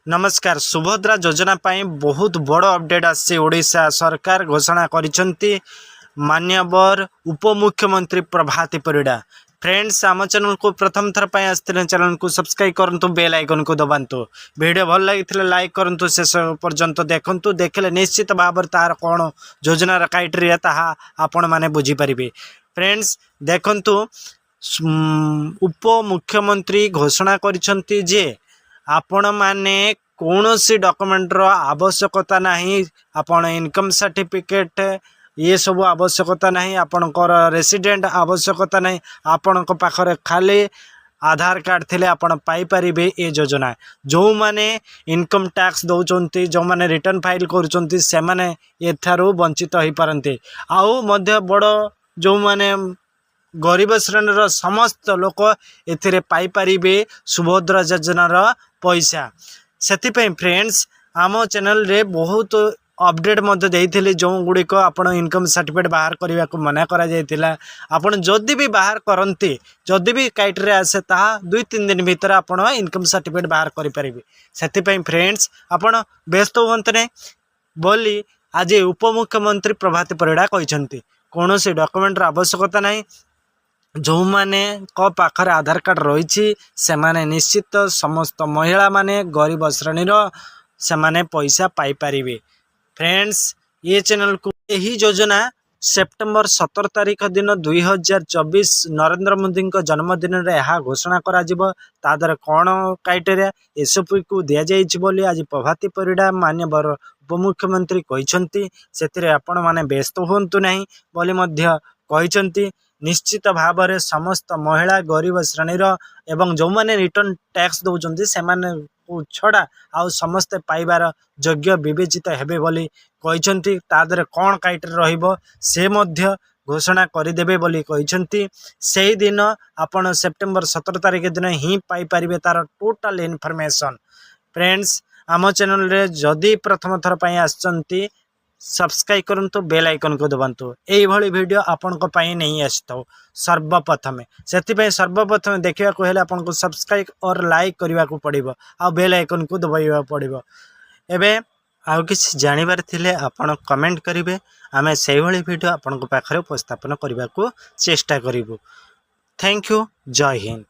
नमस्कार। सुभद्रा योजना पाई बहुत बड़ अपडेट आसी ओडिशा सरकार घोषणा करिसेंती मान्यवर उपमुख्यमंत्री प्रभाती परिड़ा। फ्रेंड्स आम चैनल को प्रथम थर पर आसते चैनल को सब्सक्राइब करंतु, बेल आइकन को दबातु, वीडियो भल लगी लाइक करंतु, शेष पर्यंत देखंतु। देखले निश्चित भाव तार कौन योजनार क्राइटेरिया ताहा आपण माने बुझी परिबे। फ्रेंड्स देखंतु उपमुख्यमंत्री घोषणा करिसेंती जे आपण माने कौन सी डॉक्यूमेंटर आवश्यकता नहीं, आपण इनकम सर्टिफिकेट ये सब आवश्यकता नहीं, आपणकर रेसिडेंट आवश्यकता नहीं, आपण पाखरे खाली आधार कार्ड थिले आपण पाई परिबे। ए योजना जो माने इनकम टैक्स दौरान जो माने रिटर्न फाइल करुचंती से माने एथारु वंचित हो पारंते। आउ मध्य बड़ जो माने गरीब श्रेणीर समस्त लोक एथिरे पाई परिबे सुभद्रा योजनार पैसा। सेतिपई फ्रेंड्स आम चैनल रे बहुत अपडेट मध्य देइथिले, जो गुड़िक आपण इनकम सर्टिफिकेट बाहर करने को मना करा जायतिला। आपण जदि भी बाहर करते, जदि भी क्राइटेरिया आसे ताहा 2-3 दिन भीतर आपण इनकम सर्टिफिकेट बाहर करि परिबे। सेतिपई फ्रेंड्स आपण व्यस्त होंते नहीं बोली आज उपमुख्यमंत्री प्रभाती परिड़ा कहिसेंती कौन से डॉक्यूमेंट आवश्यकता नहीं। जो माने को पाखरे आधार कार्ड रही से माने निश्चित समस्त महिला माने गरीब श्रेणीर से माने पैसा पाई परिबे। फ्रेंड्स ये चैनल को यही योजना सेप्टेम्बर 17 तारीख दिन 2024 नरेंद्र मोदी जन्मदिन रे यह घोषणा करा जिवो। तादर कौन क्राइटेरिया एसपी को दिया जाइछि बोली आज प्रभाती परिड़ा मान्यवर उपमुख्यमंत्री कहिसेंती। सेतिरे आपण माने व्यस्त होंतु नहीं बोली मध्य कहिसेंती। निश्चित भाव में समस्त महिला गरीब श्रेणीर एवं जो माने रिटर्न टैक्स दौरान से छड़ा आउ समस्ते पाइबार योग्य विवेचित हेबे बोली कहिसेंती। तादरे कौन क्राइटेरिया रहिबो से मध्य घोषणा करदेवे बोली कहिसेंती। सेही दिन आपण सेप्टेम्बर 17 तारीख दिन ही पाई परिबे तार टोटल इनफॉरमेशन। फ्रेंड्स आम चैनल रे जदि प्रथम थर पई आछंती सब्सक्राइब करंतु, बेल आइकन को दबातु। यही वीडियो आपण को पाई नहीं आसता सर्वप्रथम, से सर्वप्रथम देखा हेले आपन को सब्सक्राइब और लाइक करने को पड़ो, आ बेल आइकन को दबाइबा पड़ो। एबे आउ किसी जानिबार थिले आपण कमेंट करेंगे, आमे से वीडियो आपण को पाखरे उपस्थापन करने को चेष्टा करिवु। Thank you. जय हिंद।